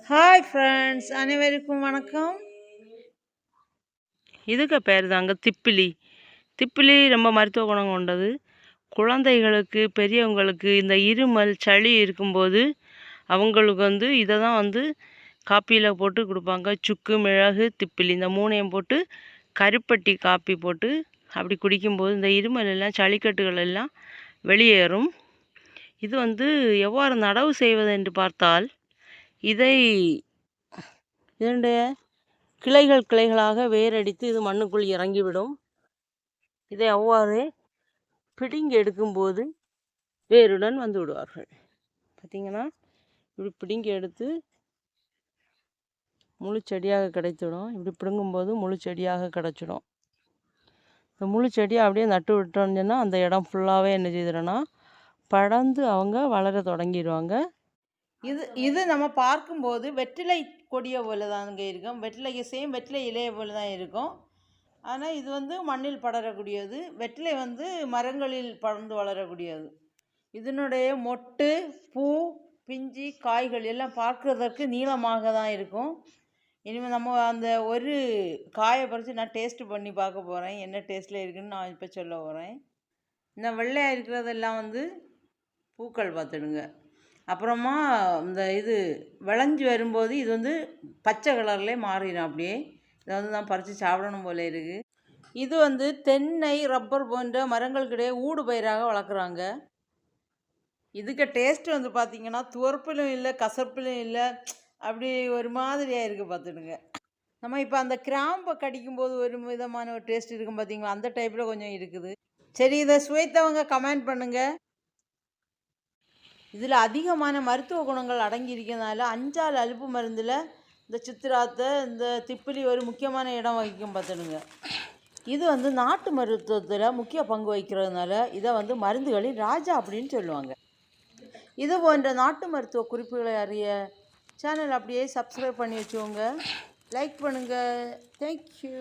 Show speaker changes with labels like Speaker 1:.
Speaker 1: Hi friends, அனைவருக்கும் வணக்கம்.
Speaker 2: இதுக்கு பேர் தாங்க திப்பிலி. திப்பிலி ரொம்ப மருத்துவ குணம் கொண்டது. குழந்தைகளுக்கு, பெரியவங்களுக்கு இந்த இருமல், சளி இருக்கும்போது அவங்களுக்கு இதை தான் காப்பியில் போட்டு கொடுப்பாங்க. சுக்கு, மிளகு, திப்பிலி இந்த மூணையும் போட்டு கருப்பட்டி காப்பி போட்டு அப்படி குடிக்கும்போது இந்த இருமல் எல்லாம், சளிக்கட்டுகள் எல்லாம் வெளியேறும். இது எவ்வாறு நடவு செய்வது என்று பார்த்தால், இதை இதனுடைய கிளைகளாக வேரடித்து இது மண்ணுக்குள் இறங்கிவிடும். இதை அவ்வாறு பிடுங்கி எடுக்கும்போது வேருடன் வந்து விடுவார்கள். பார்த்தீங்கன்னா இப்படி பிடுங்கி எடுத்து முழு செடியாக கிடைத்திடும். இப்படி பிடுங்கும்போது முழு செடியாக கிடச்சிடும். இந்த முழு செடியை அப்படியே நட்டு விட்டோம்னு சொன்னால் அந்த இடம் ஃபுல்லாகவே என்ன செய்திடனா படர்ந்து அவங்க வளர தொடங்கிடுவாங்க.
Speaker 1: இது நம்ம பார்க்கும்போது வெற்றிலை கொடியை போல தாங்க இருக்கும். வெற்றிலை இலையை போல தான் இருக்கும். ஆனால் இது மண்ணில் படரக்கூடியது. வெற்றிலை மரங்களில் படர்ந்து வளரக்கூடியது. இதனுடைய மொட்டு, பூ, பிஞ்சு, காய்கள் எல்லாம் பார்க்குறதற்கு நீளமாக தான் இருக்கும். இனிமேல் நம்ம அந்த ஒரு காயை பறித்து நான் டேஸ்ட்டு பண்ணி பார்க்க போகிறேன். என்ன டேஸ்ட்டில் இருக்குதுன்னு நான் இப்போ சொல்ல போகிறேன். இந்த வெள்ளையாக இருக்கிறதெல்லாம் பூக்கள் பார்த்துடுங்க. அப்புறமா இந்த இது விளைஞ்சி வரும்போது இது பச்சை கலர்லேயே மாறிடும். அப்படியே இதை நான் பறித்து சாப்பிடணும் போல இருக்குது. இது தென்னை, ரப்பர் போன்ற மரங்களுக்கிடையே ஊடு பயிராக வளர்க்குறாங்க. இதுக்கு டேஸ்ட்டு பார்த்திங்கன்னா துவர்ப்பிலும் இல்லை, கசப்பிலும் இல்லை, அப்படி ஒரு மாதிரியாக இருக்குது பார்த்துடுங்க. நம்ம இப்போ அந்த கிராம்பை கடிக்கும்போது ஒரு விதமான ஒரு டேஸ்ட் இருக்கும் பார்த்தீங்களா, அந்த டைப்பில் கொஞ்சம் இருக்குது. சரி, இதை சுவைத்தவங்க கமெண்ட் பண்ணுங்கள். இதில் அதிகமான மருத்துவ குணங்கள் அடங்கி இருக்கிறதுனால அஞ்சால் அலுப்பு மருந்தில் இந்த சித்திராத்தை, இந்த திப்பிலி ஒரு முக்கியமான இடம் வகிக்கும் பார்த்துடுங்க. இது நாட்டு மருத்துவத்தில் முக்கிய பங்கு வகிக்கிறதுனால இதை மருந்துகளின் ராஜா அப்படின்னு சொல்லுவாங்க. இது போன்ற நாட்டு மருத்துவ குறிப்புகளை அறிய சேனல் அப்படியே சப்ஸ்கிரைப் பண்ணி வச்சுக்கோங்க. லைக் பண்ணுங்கள். தேங்க்யூ.